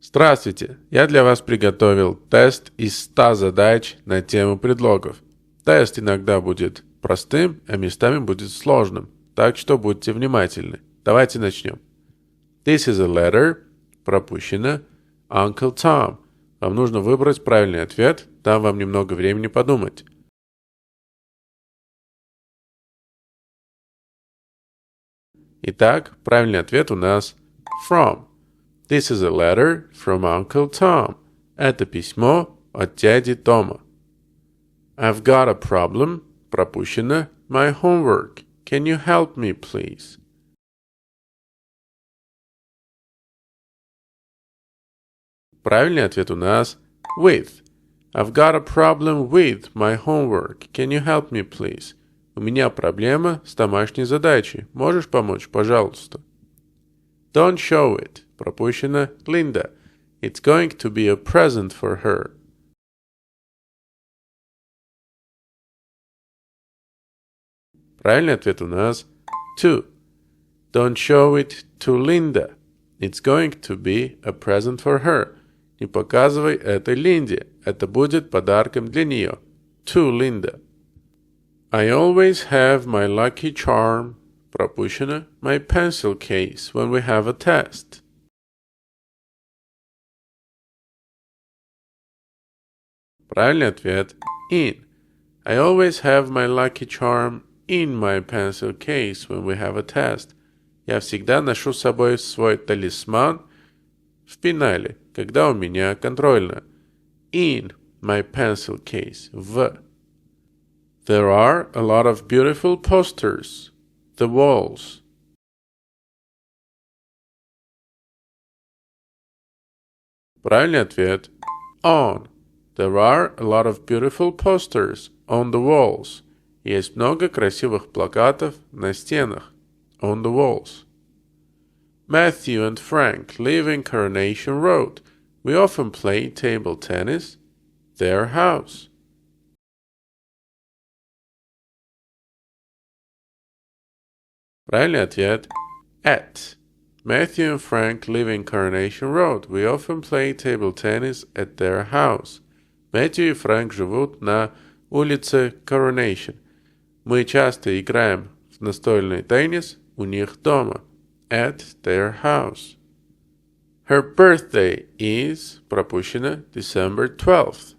Здравствуйте! Я для вас приготовил тест из 100 задач на тему предлогов. Тест иногда будет простым, а местами будет сложным, так что будьте внимательны. Давайте начнем. This is a letter. Пропущено. Uncle Tom. Вам нужно выбрать правильный ответ, дам вам немного времени подумать. Итак, правильный ответ у нас from. This is a letter from Uncle Tom. Это письмо от дяди Тома. I've got a problem. Пропущено. My homework. Can you help me, please? Правильный ответ у нас with. I've got a problem with my homework. Can you help me, please? У меня проблема с домашней задачей. Можешь помочь, пожалуйста? Don't show it. Пропущено. Linda. It's going to be a present for her. Правильный ответ у нас to. Don't show it to Linda. It's going to be a present for her. Не показывай это Линде. Это будет подарком для нее. To Linda. I always have my lucky charm. Пропущено. My pencil case when we have a test. Правильный ответ in. I always have my lucky charm in my pencil case when we have a test. Я всегда ношу с собой свой талисман в пенале, когда у меня контрольно. In my pencil case. В. There are a lot of beautiful posters. The walls. Правильный ответ on. There are a lot of beautiful posters on the walls. Есть много красивых плакатов на стенах. On the walls. Matthew and Frank live in Coronation Road. We often play table tennis. Their house. Правильный ответ at. Matthew and Frank live in Coronation Road. We often play table tennis at their house. Мэтью и Фрэнк живут на улице Coronation. Мы часто играем в настольный теннис у них дома. At their house. Her birthday is, пропущено, December 12th.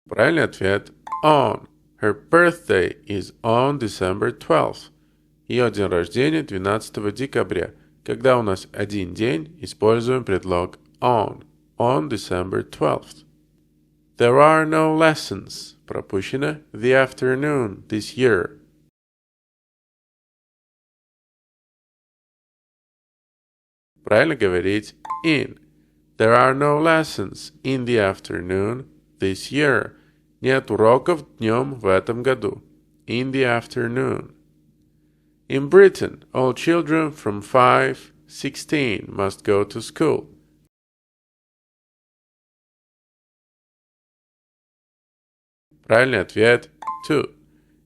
Правильный ответ on. Her birthday is on December 12th. Ее день рождения 12 декабря. Когда у нас один день, используем предлог on. On December 12th. There are no lessons. Пропущено. The afternoon this year. Правильно говорить in. There are no lessons in the afternoon this year. Нет уроков днем в этом году. In the afternoon. In Britain, all children from 5-16 must go to school. Правильный ответ to.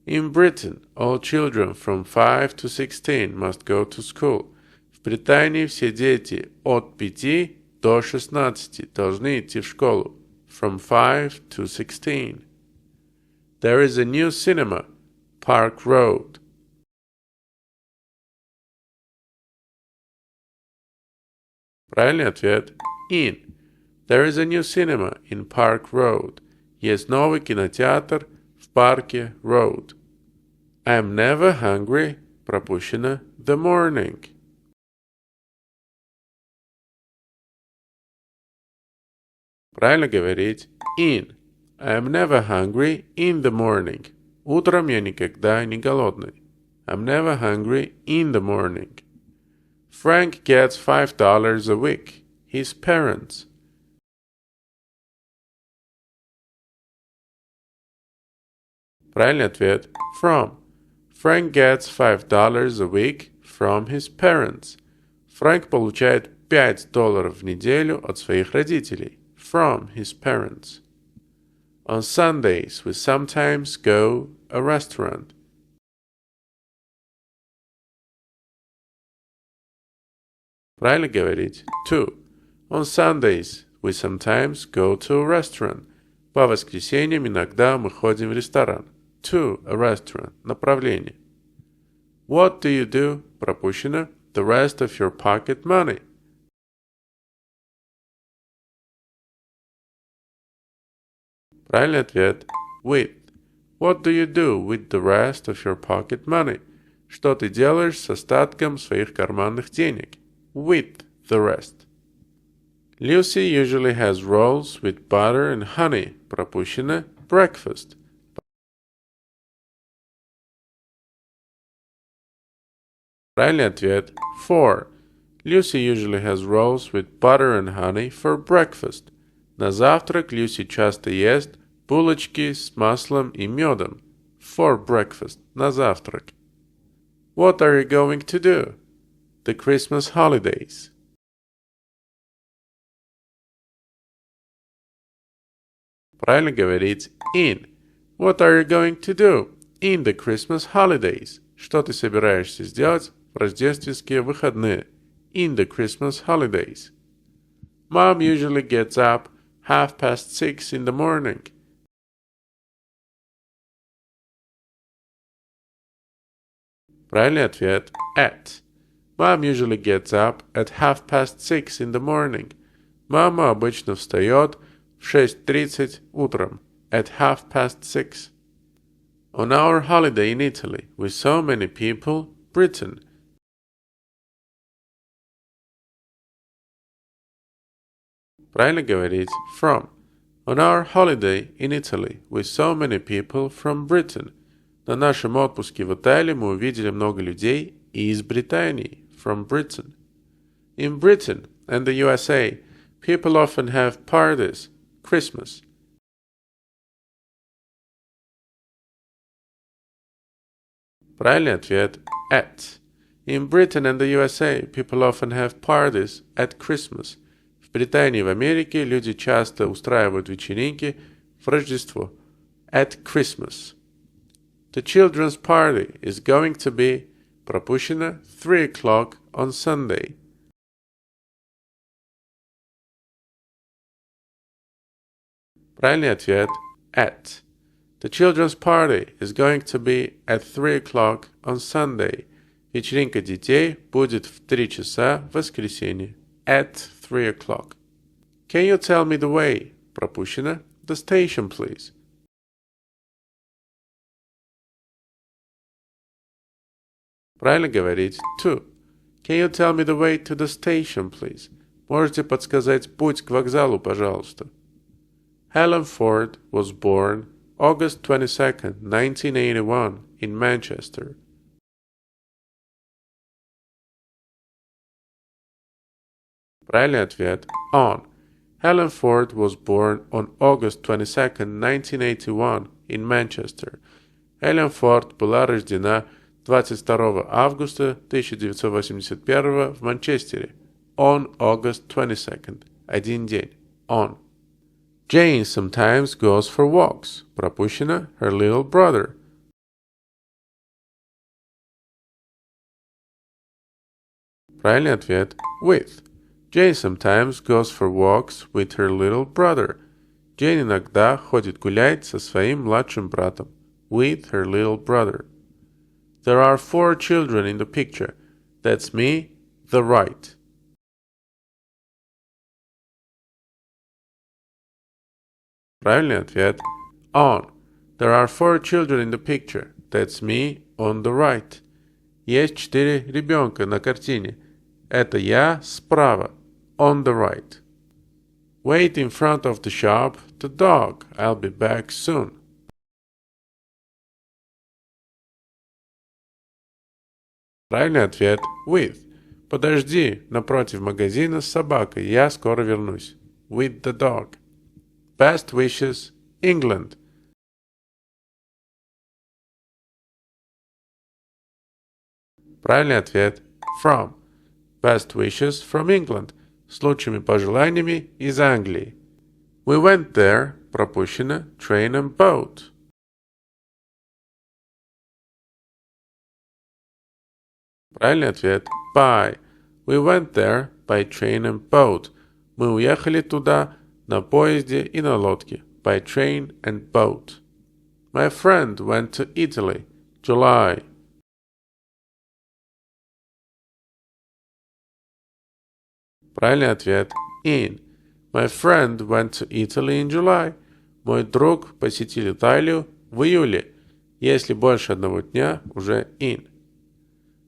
In Britain, all children from 5 to 16 must go to school. В Британии все дети от 5 до 16 должны идти в школу. From 5 to 16. There is a new cinema, Park Road. Правильный ответ in. There is a new cinema in Park Road. Есть новый кинотеатр в парке Road. I'm never hungry. Пропущено. The morning. Правильно говорить in. I'm never hungry in the morning. Утром я никогда не голодный. I'm never hungry in the morning. Frank gets $5 a week. His parents. Правильный ответ from. Frank gets $5 a week from his parents. Фрэнк получает $5 в неделю от своих родителей. From his parents. On Sundays, we sometimes go a restaurant. Правильно говорить to. On Sundays we sometimes go to a restaurant. По воскресеньям иногда мы ходим в ресторан. To a restaurant. Направление. What do you do? Пропущено. The rest of your pocket money. Правильный ответ. With. What do you do with the rest of your pocket money? Что ты делаешь с остатком своих карманных денег? With the rest. Lucy usually has rolls with butter and honey. Пропущено. Breakfast. Правильный ответ. For. Lucy usually has rolls with butter and honey for breakfast. На завтрак Люси часто ест булочки с маслом и медом. For breakfast. На завтрак. What are you going to do? The Christmas holidays. Правильно говорить in. What are you going to do in the Christmas holidays? Что ты собираешься сделать в рождественские выходные? In the Christmas holidays. Mom usually gets up 6:30 in the morning. Правильный ответ at. Mom usually gets up at 6:30 in the morning. Мама обычно встает в 6:30 утром. At 6:30. On our holiday in Italy, with so many people, Britain. Правильно говорить from. On our holiday in Italy, with so many people from Britain. На нашем отпуске в Италии мы увидели много людей из Британии. From Britain. In Britain and the USA, people often have parties. Christmas. Правильный ответ at. In Britain and the USA, people often have parties at Christmas. В Британии и в Америке люди часто устраивают вечеринки в Рождество. At Christmas. The children's party is going to be пропущено 3 o'clock on Sunday. Правильный ответ at. The children's party is going to be at 3 o'clock on Sunday. Вечеринка детей будет в 3 часа в воскресенье. At 3 o'clock. Can you tell me the way? Пропущено. The station, please. Правильно говорить to. Can you tell me the way to the station, please? Можете подсказать путь к вокзалу, пожалуйста? Helen Ford was born August 22nd, 1981, in Manchester. Правильный ответ on. Helen Ford was born on August 22nd, 1981, in Manchester. Helen Ford была рождена 22 августа 1981 в Манчестере. On August 22nd. Один день. On. Jane sometimes goes for walks. Пропущено. Her little brother. Правильный ответ with. Jane sometimes goes for walks with her little brother. Джейн иногда ходит гулять со своим младшим братом. With her little brother. There are 4 children in the picture. That's me, the right. Правильный ответ on. There are 4 children in the picture. That's me, on the right. Есть 4 ребенка на картине. Это я справа. On the right. Wait in front of the shop, the dog. I'll be back soon. Правильный ответ with. Подожди, напротив магазина с собакой. Я скоро вернусь. With the dog. Best wishes, England. Правильный ответ from. Best wishes from England. С лучшими пожеланиями из Англии. We went there, пропущено, train and boat. Правильный ответ by. We went there by train and boat. Мы уехали туда на поезде и на лодке. By train and boat. My friend went to Italy. July. Правильный ответ in. My friend went to Italy in July. Мой друг посетил Италию в июле. Если больше одного дня, уже in.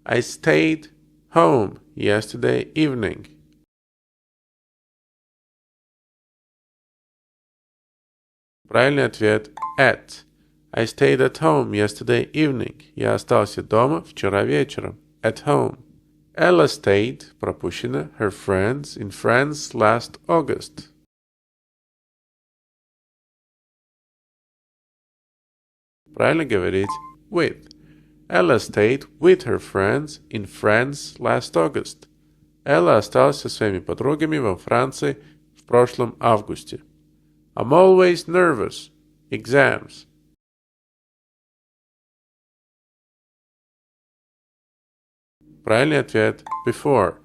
I stayed home yesterday evening. Правильный ответ at. I stayed at home yesterday evening. Я остался дома вчера вечером. At home. Ella stayed, пропущено, her friends in France last August. Правильно говорить with. Ella stayed with her friends in France last August. Элла осталась со своими подругами во Франции в прошлом августе. I'm always nervous. Exams. Правильный ответ before.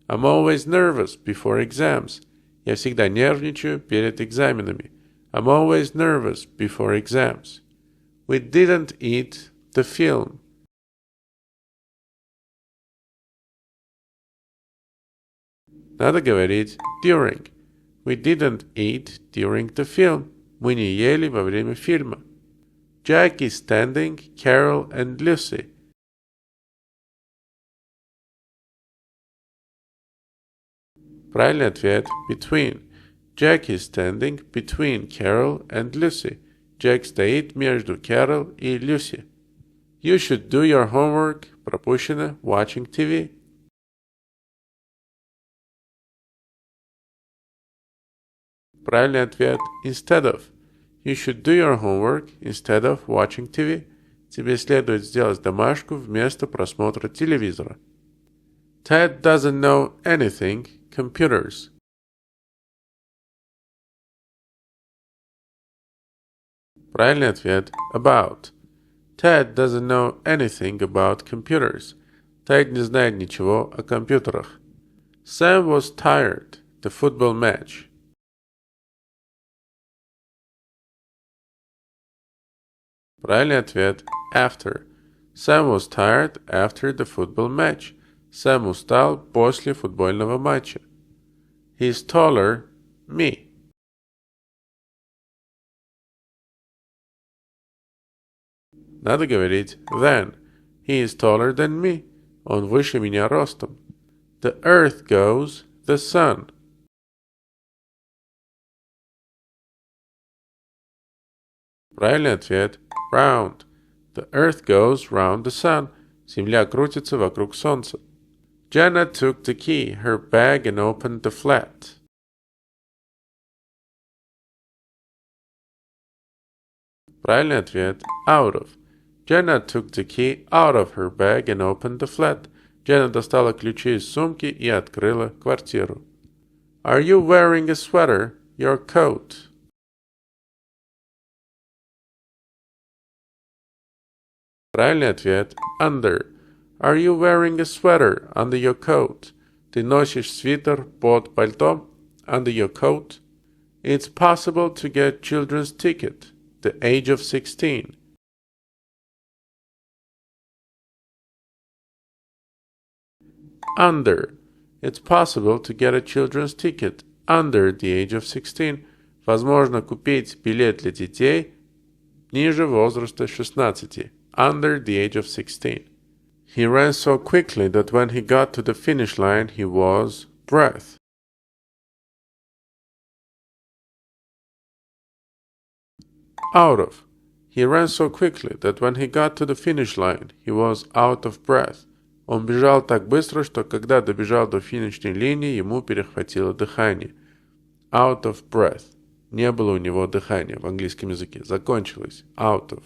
I'm always nervous before exams. Я всегда нервничаю перед экзаменами. I'm always nervous before exams. We didn't eat the film. Надо говорить during. We didn't eat during the film. Мы не ели во время фильма. Jack is standing, Carol and Lucy. Правильный ответ between. Jack is standing between Carol and Lucy. Джек стоит между Carol и Lucy. You should do your homework. Пропущено watching TV. Правильный ответ instead of. You should do your homework instead of watching TV. Тебе следует сделать домашку вместо просмотра телевизора. Ted doesn't know anything. Computers. Правильный ответ about. Ted doesn't know anything about computers. Тед не знает ничего о компьютерах. Sam was tired. The football match. Правильный ответ after. Sam was tired after the football match. Сэм устал после футбольного матча. He's taller, me. Надо говорить than. He is taller than me. Он выше меня ростом. The earth goes, the sun. Правильный ответ round. The earth goes round the sun. Земля крутится вокруг солнца. Jenna took the key, her bag, and opened the flat. Правильный ответ out of. Jenna took the key out of her bag and opened the flat. Jenna достала ключи из сумки и открыла квартиру. Are you wearing a sweater? Your coat. Правильный ответ under. Are you wearing a sweater under your coat? Ты носишь свитер под пальто? Under your coat? It's possible to get children's ticket. The age of 16. Under. It's possible to get a children's ticket under the age of 16. Возможно купить билет для детей ниже возраста 16. Under the age of 16. He ran so quickly that when he got to the finish line, he was breath. Out of. He ran so quickly that when he got to the finish line, he was out of breath. Он бежал так быстро, что когда добежал до финишной линии, ему перехватило дыхание. Out of breath. Не было у него дыхания в английском языке. Закончилось. Out of.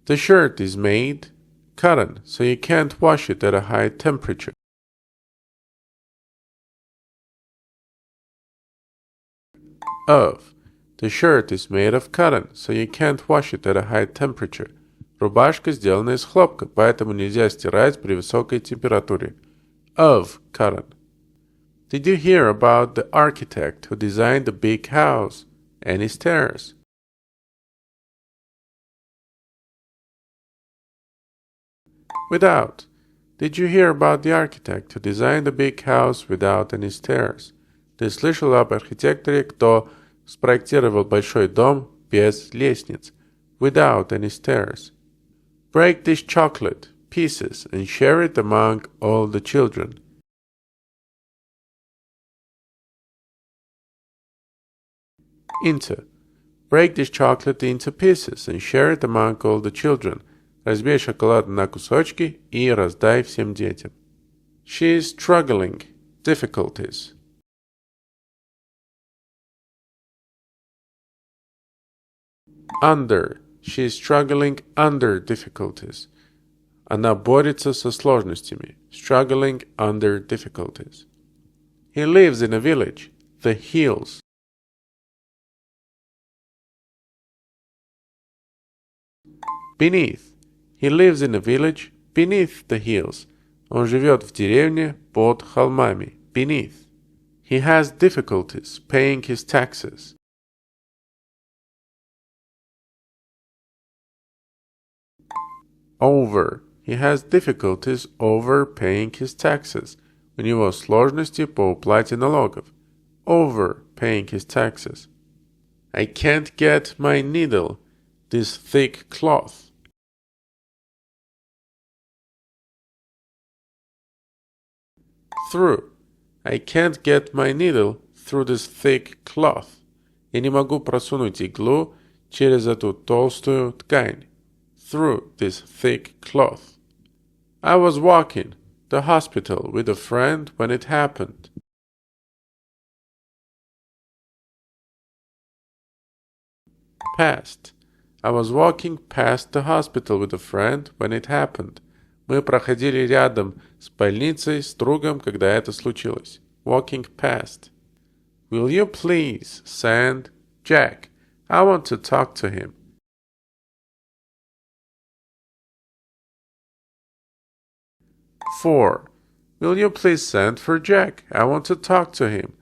The shirt is made cotton, so you can't wash it at a high temperature. Of. The shirt is made of cotton, so you can't wash it at a high temperature. Рубашка сделана из хлопка, поэтому нельзя стирать при высокой температуре. Of cotton. Did you hear about the architect who designed the big house and its stairs? Without. Did you hear about the architect who designed the big house without any stairs? Ты слышал об архитекторе, кто спроектировал большой дом без лестниц? Without any stairs. Break this chocolate pieces and share it among all the children. Into. Break this chocolate into pieces and share it among all the children. Разбей шоколад на кусочки и раздай всем детям. She is struggling. Difficulties. Under. She is struggling under difficulties. Она борется со сложностями. Struggling under difficulties. He lives in a village. The hills. Beneath. He lives in a village beneath the hills. Он живет в деревне под холмами. Beneath. He has difficulties paying his taxes. Over. He has difficulties over paying his taxes. У него сложности по уплате налогов. Over paying his taxes. I can't get my needle, this thick cloth. Through. I can't get my needle through this thick cloth. Я не могу просунуть иглу через эту толстую ткань. Through this thick cloth. I was walking the hospital with a friend when it happened. Past. I was walking past the hospital with a friend when it happened. Мы проходили рядом с больницей с другом, когда это случилось. Walking past. Will you please send Jack? I want to talk to him. For. Will you please send for Jack? I want to talk to him.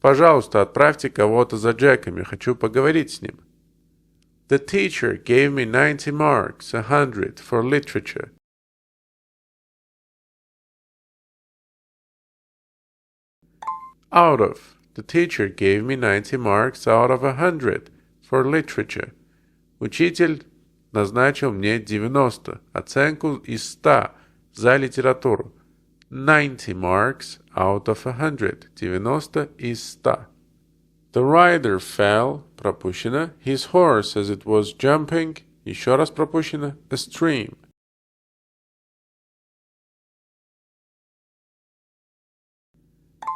Пожалуйста, отправьте кого-то за Джеком. Я хочу поговорить с ним. The teacher gave me 90 marks, 100 for literature. Out of. The teacher gave me 90 marks out of 100 for literature. Учитель назначил мне 90, оценку из 100 за литературу. 90 marks out of 100. 90 из 100. The rider fell, пропущено, his horse as it was jumping, еще раз пропущено, a stream.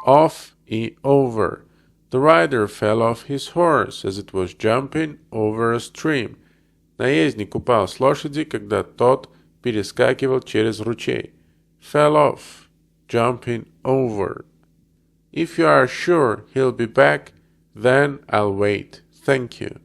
Off и over. The rider fell off his horse as it was jumping over a stream. Наездник упал с лошади, когда тот перескакивал через ручей. Fell off, jumping over. If you are sure he'll be back, then I'll wait. Thank you.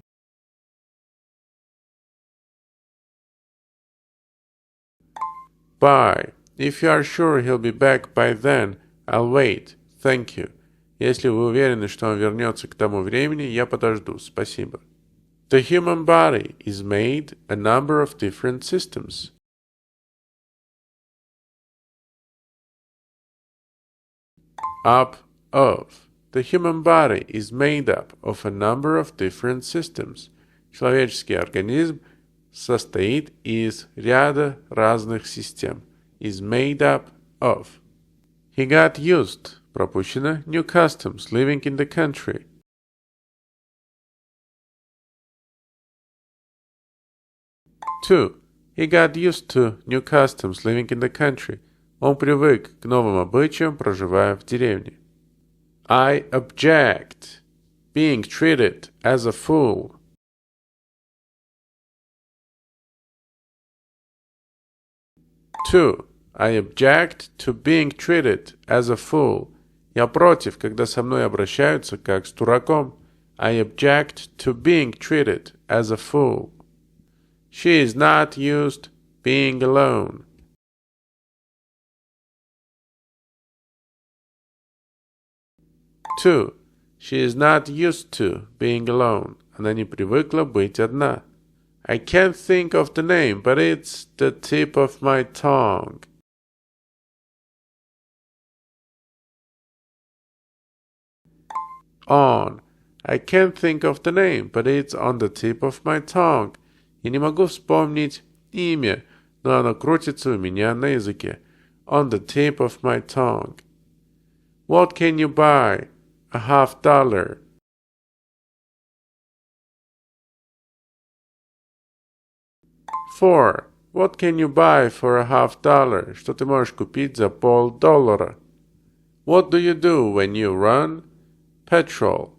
By. If you are sure he'll be back by then, I'll wait. Thank you. Если вы уверены, что он вернется к тому времени, я подожду. Спасибо. The human body is made a number of different systems. Up of. The human body is made up of a number of different systems. Человеческий организм состоит из ряда разных систем. Is made up of. He got used, пропущено, new customs living in the country. Two. He got used to new customs living in the country. Он привык к новым обычаям, проживая в деревне. I object being treated as a fool. Two. I object to being treated as a fool. Я против, когда со мной обращаются как с дураком. I object to being treated as a fool. She is not used being alone. 2. She is not used to being alone. Она не привыкла быть одна. I can't think of the name, but it's the tip of my tongue. On. I can't think of the name, but it's on the tip of my tongue. Я не могу вспомнить имя, но оно крутится у меня на языке. On the tip of my tongue. What can you buy? $50. 4. What can you buy for $50? Что ты можешь купить за $50? What do you do when you run? Petrol.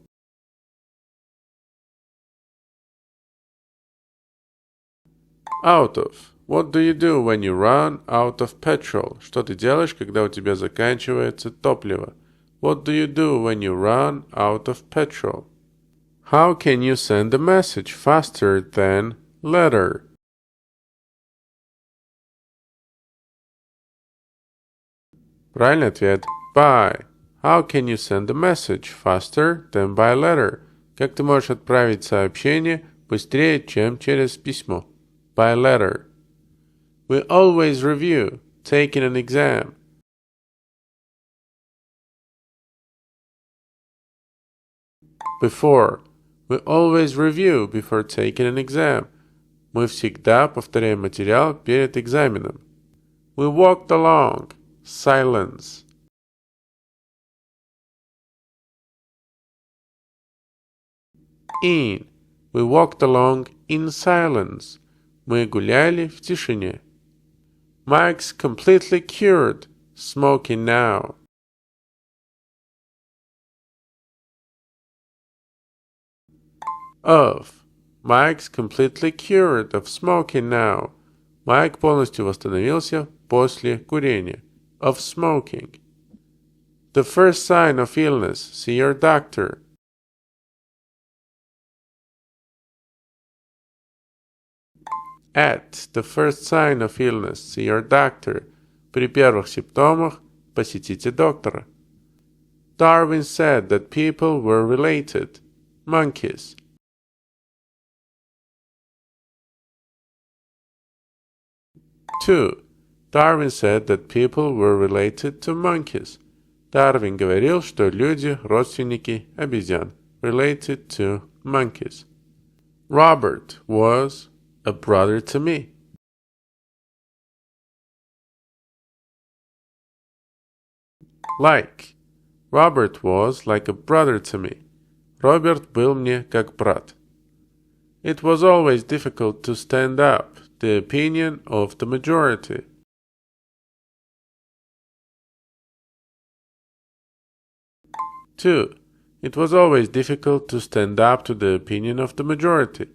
Out of. What do you do when you run out of petrol? Что ты делаешь, когда у тебя заканчивается топливо? What do you do when you run out of petrol? How can you send a message faster than letter? Правильный ответ by. How can you send a message faster than by letter? Как ты можешь отправить сообщение быстрее, чем через письмо? By letter. We always review, taking an exam. Before. We always review before taking an exam. Мы всегда повторяем материал перед экзаменом. We walked along. Silence. In. We walked along in silence. Мы гуляли в тишине. Mike's completely cured. Smoking now. Of. Mike's completely cured of smoking now. Майк полностью восстановился после курения. Of smoking. The first sign of illness. See your doctor. At the first sign of illness, see your doctor. При первых симптомах посетите доктора. Darwin said that people were related. Monkeys. Two. Darwin said that people were related to monkeys. Дарвин говорил, что люди родственники обезьян. Related to monkeys. Robert was a brother to me. Like. Robert was like a brother to me. Роберт был мне как брат. It was always difficult to stand up the opinion of the majority. Two. It was always difficult to stand up to the opinion of the majority.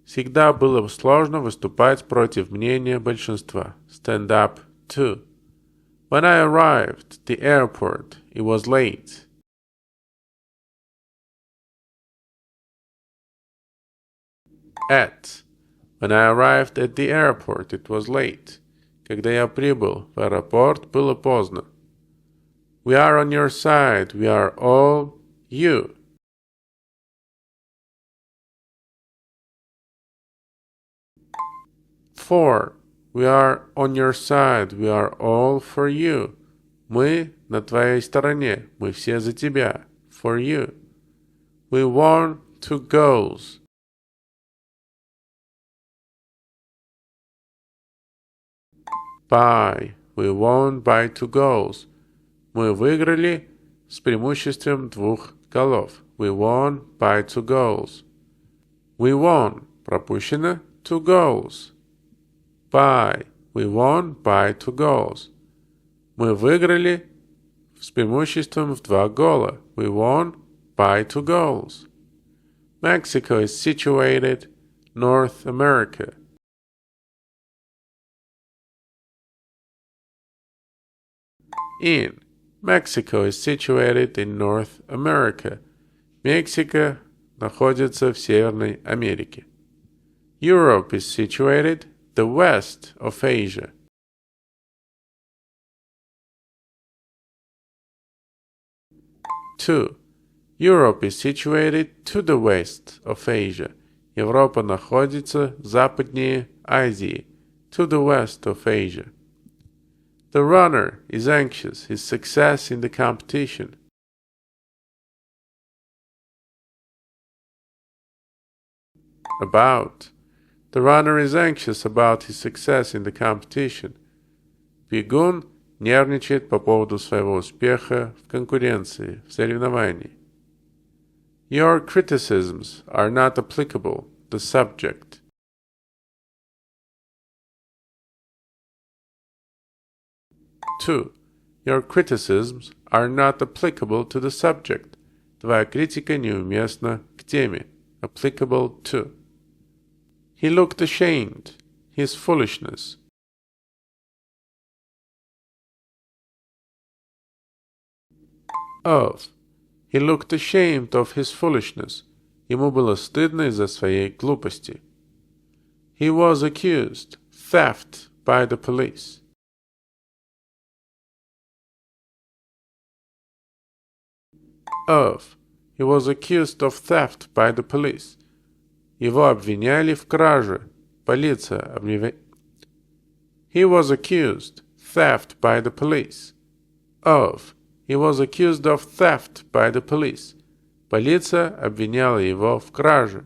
Всегда было сложно выступать против мнения большинства. Stand up to. When I arrived at the airport, it was late. At. When I arrived at the airport, it was late. Когда я прибыл в аэропорт, было поздно. We are on your side. We are all you. Four. We are on your side. We are all for you. Мы на твоей стороне. Мы все за тебя. For you. We won 2 goals. By. We won by 2 goals. Мы выиграли с преимуществом 2 голов. We won by 2 goals. We won. Пропущено 2 goals. By. We won by 2 goals. Мы выиграли с преимуществом в 2 гола. We won by 2 goals. Mexico is situated North America. In. Mexico is situated in North America. Мексика находится в Северной Америке. Europe is situated the west of Asia. Two. Europe is situated to the west of Asia. Европа находится западнее Азии. To the west of Asia. The runner is anxious his success in the competition. About. The runner is anxious about his success in the competition. Бегун нервничает по поводу своего успеха в конкуренции, в соревновании. Your criticisms are not applicable. The subject. 2. Your criticisms are not applicable to the subject. Твоя критика неуместна к теме. Applicable to. He looked ashamed. His foolishness. Of. He looked ashamed of his foolishness. Ему было стыдно из-за своей глупости. He was accused. Theft by the police. Of. He was accused of theft by the police. Его обвиняли в краже. Полиция обвиняла. He was accused. Theft by the police. Of. He was accused of theft by the police. Полиция обвиняла его в краже.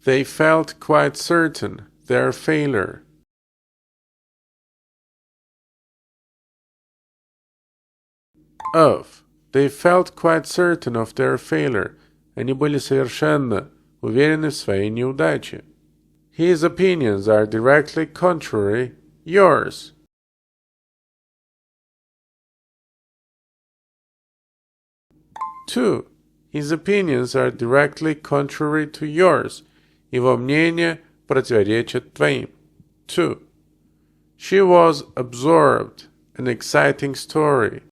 They felt quite certain their failure. Of. They felt quite certain of their failure. Они были совершенно уверены в своей неудаче. His opinions are directly contrary yours. Two. His opinions are directly contrary to yours. Его мнения противоречат твоим. 2. She was absorbed. An exciting story.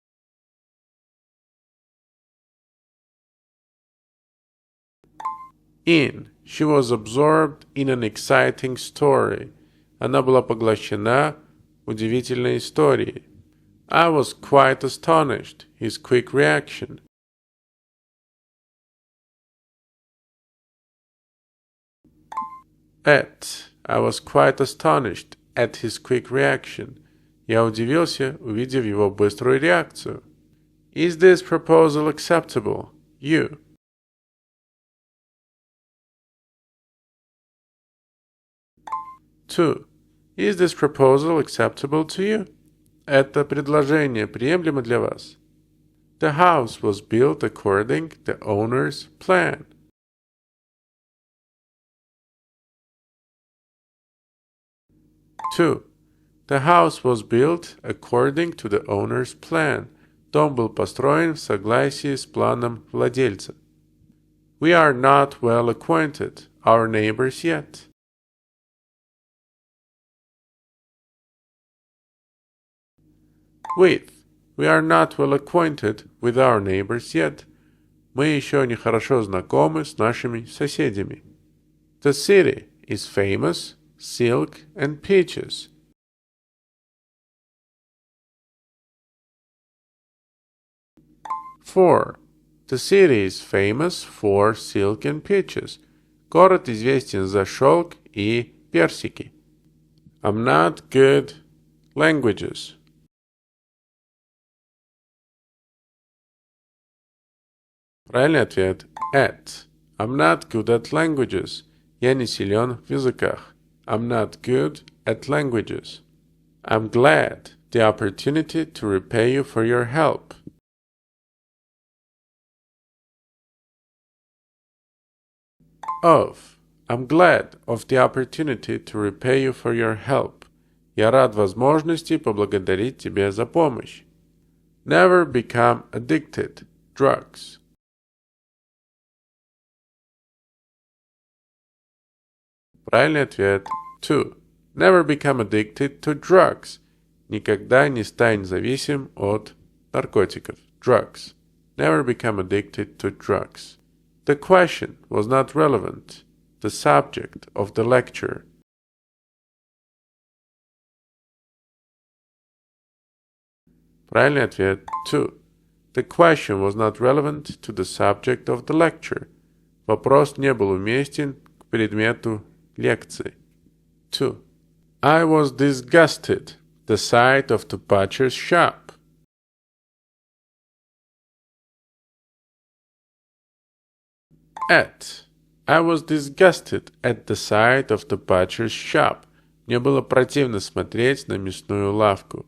In. She was absorbed in an exciting story. Она была поглощена удивительной историей. I was quite astonished. His quick reaction. At. I was quite astonished at his quick reaction. Я удивился, увидев его быструю реакцию. Is this proposal acceptable? You. 2. Is this proposal acceptable to you? Это предложение приемлемо для вас? The house was built according to the owner's plan. 2. The house was built according to the owner's plan. Дом был построен в согласии с планом владельца. We are not well acquainted, our neighbors yet. With. We are not well acquainted with our neighbors yet. Мы еще не хорошо знакомы с нашими соседями. The city is famous, silk and peaches. 4. The city is famous for silk and peaches. Город известен за шелк и персики. I'm not good languages. Правильный ответ – at. I'm not good at languages. Я не силен в языках. I'm not good at languages. I'm glad the opportunity to repay you for your help. Of. I'm glad of the opportunity to repay you for your help. Я рад возможности поблагодарить тебя за помощь. Never become addicted. Drugs. Правильный ответ – 2. Never become addicted to drugs. Никогда не стань зависим от наркотиков. Drugs. Never become addicted to drugs. The question was not relevant. The subject of the lecture. Правильный ответ – 2. The question was not relevant to the subject of the lecture. Вопрос не был уместен к предмету лекции. 2. I was disgusted at the sight of the butcher's shop. I was disgusted at the sight of the butcher's shop. Мне было противно смотреть на мясную лавку.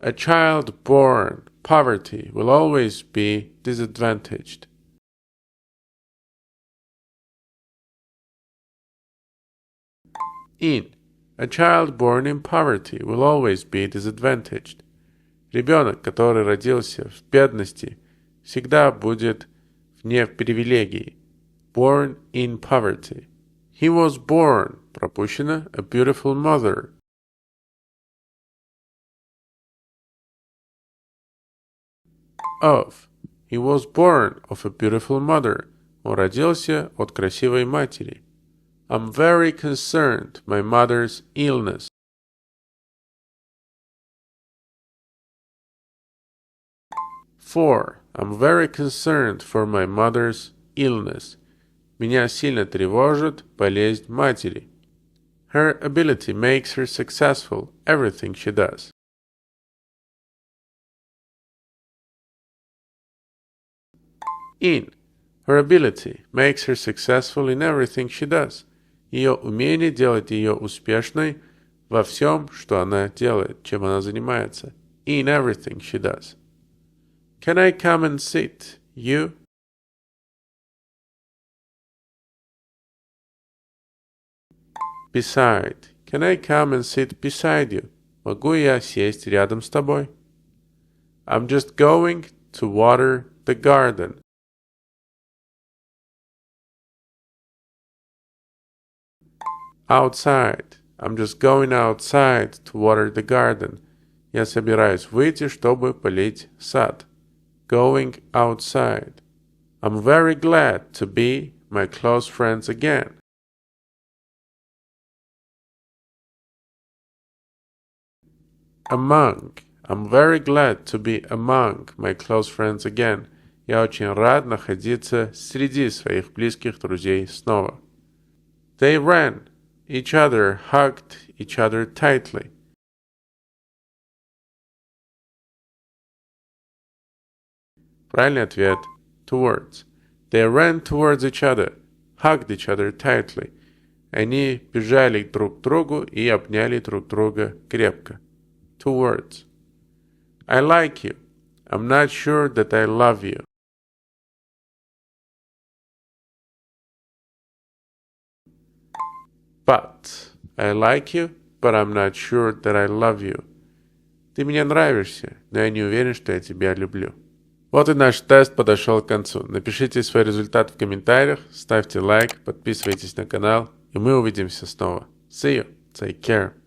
A child born poverty will always be disadvantaged. A child born in poverty will always be disadvantaged. Ребенок, который родился в бедности, всегда будет вне привилегий. Born in poverty. He was born, пропущено, a beautiful mother. He was born of a beautiful mother. Он родился от красивой матери. I'm very concerned my mother's illness. I'm very concerned for my mother's illness. Меня сильно тревожит болезнь матери. Her ability makes her successful everything she does. Her ability makes her successful in everything she does. Ее умение делает ее успешной во всем, что она делает, чем она занимается. In everything she does. Can I come and sit you? Beside. Can I come and sit beside you? Могу я сесть рядом с тобой? I'm just going to water the garden. Outside. I'm just going outside to water the garden. Я собираюсь выйти, чтобы полить сад. Going outside. I'm very glad to be my close friends again. Among. I'm very glad to be among my close friends again. Я очень рад находиться среди своих близких друзей снова. They ran. Each other hugged each other tightly. Правильный ответ. Towards. They ran towards each other, hugged each other tightly. Они бежали друг к другу и обняли друг друга крепко. Towards. I like you. I'm not sure that I love you. But. I like you, but I'm not sure that I love you. Ты мне нравишься, но я не уверен, что я тебя люблю. Вот и наш тест подошел к концу. Напишите свой результат в комментариях, ставьте лайк, подписывайтесь на канал, и мы увидимся снова. See you. Take care.